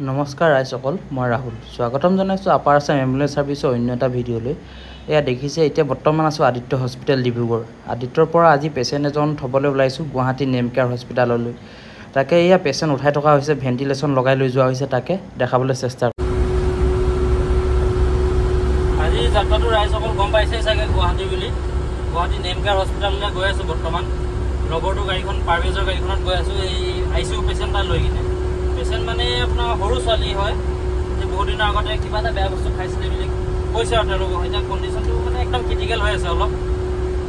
নমস্কাৰ ৰাইজসকল, মই ৰাহুল স্বাগতম জনাইছোঁ আপাৰ আছাম এম্বুলেন্স ছাৰ্ভিচৰ অন্য এটা ভিডিঅ'লৈ। এয়া দেখিছে এতিয়া বৰ্তমান আছোঁ আদিত্য হস্পিটেল ডিব্ৰুগড়। আদিত্যৰ পৰা আজি পেচেণ্ট এজন থ'বলৈ ওলাইছোঁ গুৱাহাটী নেম কেয়াৰ হস্পিটেললৈ। তাকে এয়া পেচেণ্ট উঠাই থকা হৈছে, ভেণ্টিলেশ্যন লগাই লৈ যোৱা হৈছে, তাকে দেখাবলৈ চেষ্টা কৰোঁ। আজি যাত্ৰাটো ৰাইজসকল গম পাইছে চাগে গুৱাহাটী বুলি। গুৱাহাটী নেম কেয়াৰ হস্পিটেললৈ গৈ আছোঁ বৰ্তমান। লগৰটো গাড়ীখন পাৰভেজৰ গাড়ীখনত গৈ আছোঁ এই ICU পেচেণ্ট এটা লৈ কিনে। পেচেণ্ট মানে আপোনাৰ সৰু ছোৱালী হয়, যে বহুত দিনৰ আগতে কিবা এটা বেয়া বস্তু খাইছিলে বুলি কৈছে আৰু তেওঁলোকক। এতিয়া কণ্ডিশ্যনটো মানে একদম ক্ৰিটিকেল হৈ আছে অলপ।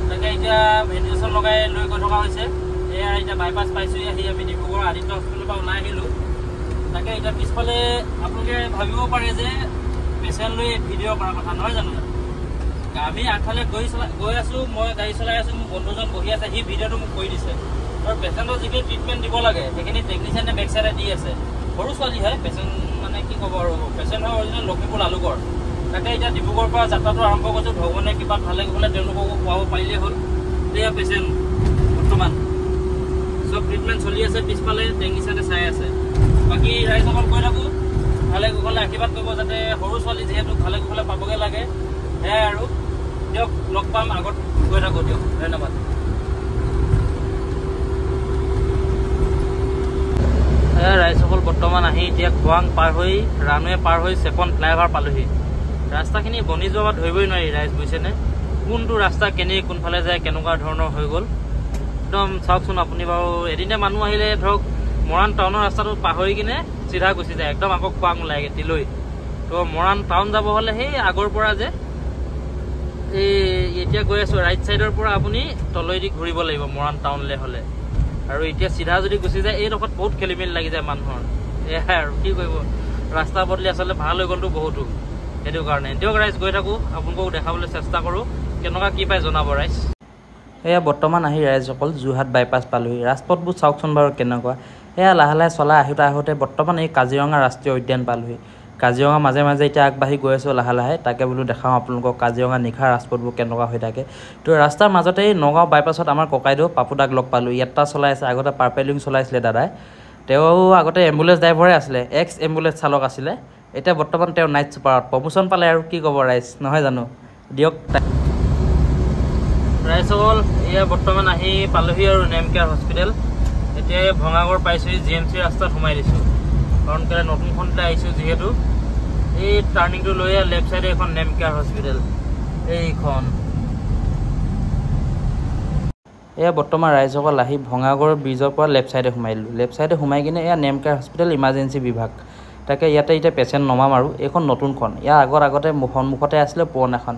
তাকে এতিয়া ভেণ্টিলেশ্যন লগাই লৈ গৈ থকা হৈছে। এয়া এতিয়া বাইপাছ পাইছোঁ, আহি আমি ডিব্ৰুগড় আদিত্য হস্পিটেলৰ পৰা ওলাই আহিলোঁ। তাকে এতিয়া পিছফালে আপোনালোকে ভাবিব পাৰে যে পেচেণ্ট লৈ ভিডিঅ' কৰাৰ কথা নহয় জানো। আমি আগফালে গৈ আছোঁ, মই গাড়ী চলাই আছোঁ, মোৰ বন্ধুজন বহি আছে, সি ভিডিঅ'টো মোক কৰি দিছে। আৰু পেচেণ্টৰ যিখিনি ট্ৰিটমেণ্ট দিব লাগে সেইখিনি টেকনিচিয়ানে বেক চাইডে দি আছে। সৰু ছোৱালী হয়, পেচেণ্ট মানে কি ক'ব আৰু, পেচেণ্ট হয় অৰিজিনেল লখিমপুৰ লালুকৰ। তাকে এতিয়া ডিব্ৰুগড়ৰ পৰা যাত্ৰাটো আৰম্ভ কৰিছোঁ। ভগৱানে কিবা ভালে গ'লে তেওঁলোককো খুৱাব পাৰিলেই হ'ল। এয়া পেচেণ্ট বৰ্তমান চব ট্ৰিটমেণ্ট চলি আছে, পিছফালে টেকনিচিয়ানে চাই আছে। বাকী ৰাইজসকল কৈ থাকোঁ, ভালে কুশলে আশীৰ্বাদ কৰিব, যাতে সৰু ছোৱালী যিহেতু ভালে কুশলে পাবগৈ লাগে। সেয়াই আৰু দিয়ক, লগ পাম, আগত গৈ থাকোঁ দিয়ক। ধন্যবাদ। ৰাইজসকল বৰ্তমান আহি এতিয়া খোৱাং পাৰ হৈ ৰানৱে পাৰ হৈ ছেকেণ্ড ফ্লাইঅভাৰ পালোহি। ৰাস্তাখিনি বনি যোৱা ধৰিবই নোৱাৰি ৰাইজ, বুজিছেনে? কোনটো ৰাস্তা কোনফালে যায়, কেনেকুৱা ধৰণৰ হৈ গ'ল একদম চাওকচোন আপুনি। বাৰু এদিনে মানুহ আহিলে ধৰক মৰাণ টাউনৰ ৰাস্তাটো পাহৰি কিনে চিধা গুচি যায়, একদম আকৌ খোৱাং ওলাই তিলৈ। তো মৰাণ টাউন যাব হ'লে সেই আগৰ পৰা যে এতিয়া গৈ আছোঁ ৰাইট চাইডৰ পৰা আপুনি তলৈদি ঘূৰিব লাগিব মৰাণ টাউনলৈ হ'লে। আৰু এতিয়া চিধা যদি গুচি যায় এইডোখৰত বহুত খেলি মেলি লাগি যায় মানুহৰ। এয়াই আৰু কি কৰিব, ৰাস্তা বদলি আচলতে ভাল হৈ গ'লতো বহুতো, সেইটো কাৰণে। দিয়ক ৰাইজ গৈ থাকোঁ, আপোনালোকক দেখাবলৈ চেষ্টা কৰোঁ, কেনেকুৱা কি পায় জনাব ৰাইজ। এয়া বৰ্তমান আহি ৰাইজসকল যোৰহাট বাইপাছ পালোহি। ৰাজপথবোৰ চাওকচোন বাৰু কেনেকুৱা। এয়া লাহে লাহে চলাই আহোঁতে বৰ্তমান এই কাজিৰঙা ৰাষ্ট্ৰীয় উদ্যান পালোহি। কাজিৰঙা মাজে মাজে এতিয়া আগবাঢ়ি গৈ আছোঁ লাহে লাহে। তাকে বোলো দেখাওঁ আপোনালোকক কাজিৰঙা নিশা ৰাজপথবোৰ কেনেকুৱা হৈ থাকে। তো ৰাস্তাৰ মাজতে এই নগাঁও বাইপাছত আমাৰ ককাইদেউ পাপুদাক লগ পালোঁ। ইয়াত্ৰা চলাই আছে, আগতে পাৰ্পেলিং চলাইছিলে দাদাই। তেওঁ আগতে এম্বুলেন্স ড্ৰাইভাৰে আছিলে, এক্স এম্বুলেন্স চালক আছিলে। এতিয়া বৰ্তমান তেওঁ নাইট ছুপাৰত প্ৰমোশ্যন পালে আৰু কি ক'ব ৰাইজ, নহয় জানো। দিয়ক ৰাইজসকল, এয়া বৰ্তমান আহি পালোহি আৰু নেম কেয়াৰ হস্পিটেল। এতিয়া ভঙাগড় পাইছোঁহি, GMC ৰাস্তাত সোমাই দিছোঁ, কাৰণ কেলৈ নতুনখনতে আহিছোঁ যিহেতু। এই টাৰ্ণিংটো লৈ লেফ্ট চাইডে এখন নেম কেয়াৰ হস্পিটেল এইখন। এয়া বৰ্তমান ৰাইজসকল আহি ভঙাগড় ব্ৰিজৰ পৰা লেফ্ট চাইডে সোমাই দিলোঁ। লেফ্ট চাইডে সোমাই কিনে এয়া নেম কেয়াৰ হস্পিটেল ইমাৰ্জেঞ্চি বিভাগ। তাকে ইয়াতে এতিয়া পেচেণ্ট নমাম আৰু এইখন নতুনখন। ইয়াৰ আগতে সন্মুখতে আছিলে পুৰণাখন।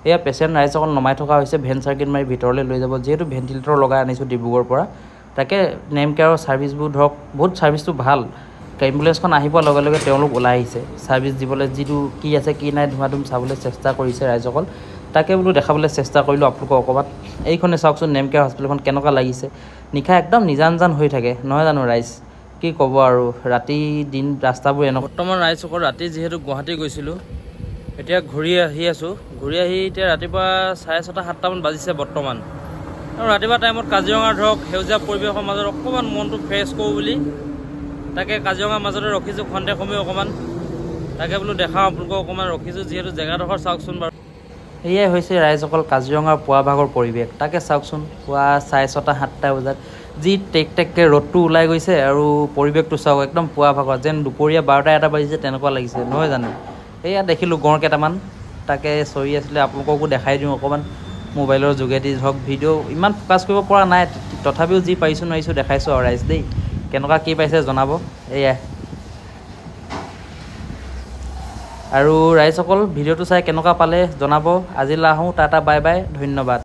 এয়া পেচেণ্ট ৰাইজসকল নমাই থকা হৈছে, ভেন চাৰ্কিট মাৰি ভিতৰলৈ লৈ যাব, যিহেতু ভেণ্টিলেটৰ লগাই আনিছোঁ ডিব্ৰুগড়ৰ পৰা। তাকে নেম কেয়াৰৰ ছাৰ্ভিচবোৰ ধৰক বহুত ছাৰ্ভিচটো ভাল। এম্বুলেঞ্চখন আহি পোৱাৰ লগে লগে তেওঁলোক ওলাই আহিছে ছাৰ্ভিচ দিবলৈ, যিটো কি আছে কি নাই ধুমা ধুম চাবলৈ চেষ্টা কৰিছে ৰাইজসকল। তাকে বোলো দেখাবলৈ চেষ্টা কৰিলোঁ আপোনালোকক অকণমান। এইখনে চাওকচোন নেম কেয়াৰ হস্পিটেলখন কেনেকুৱা লাগিছে। নিশা একদম নিজান হৈ থাকে, নহয় জানো ৰাইজ। কি ক'ব আৰু, ৰাতি দিন ৰাস্তাবোৰ এনেকুৱা। বৰ্তমান ৰাইজসকল ৰাতি যিহেতু গুৱাহাটী গৈছিলোঁ, এতিয়া ঘূৰি আহি আছোঁ। ঘূৰি আহি এতিয়া ৰাতিপুৱা 6:30 7টামান বাজিছে বৰ্তমান। আৰু ৰাতিপুৱা টাইমত কাজিৰঙাৰ ধৰক সেউজীয়া পৰিৱেশৰ মাজত অকণমান মনটো ফ্ৰেছ কৰোঁ বুলি তাকে কাজিৰঙাৰ মাজতে ৰখিছোঁ খন্তেক সময় অকণমান। তাকে বোলো দেখাওঁ আপোনালোকক অকণমান ৰখিছোঁ, যিহেতু জেগাডোখৰ চাওকচোন বাৰু। সেয়াই হৈছে ৰাইজসকল কাজিৰঙাৰ পুৱা ভাগৰ পৰিৱেশ। তাকে চাওকচোন, পুৱা 6:30 7টা বজাত যি টেককৈ ৰ'দটো ওলাই গৈছে আৰু পৰিৱেশটো চাওক একদম পুৱা ভাগত, যেন দুপৰীয়া 12টা 1টা বাজিছে তেনেকুৱা লাগিছে, নহয় জানো। সেয়া দেখিলোঁ গঁড় কেইটামান, তাকে চৰি আছিলে, আপোনালোককো দেখাই দিওঁ অকণমান মোবাইলৰ যোগেদি। ধৰক ভিডিঅ' ইমান ফ'কাছ কৰিব পৰা নাই, তথাপিও যি পাৰিছোঁ নোৱাৰিছোঁ দেখাইছোঁ আৰু ৰাইজ দেই। কেনেকুৱা কি পাইছে জনাব। এয়াই আৰু ৰাইজসকল ভিডিঅ'টো চাই কেনেকুৱা পালে জনাব। আজিলৈ আহোঁ, টাটা বাই বাই, ধন্যবাদ।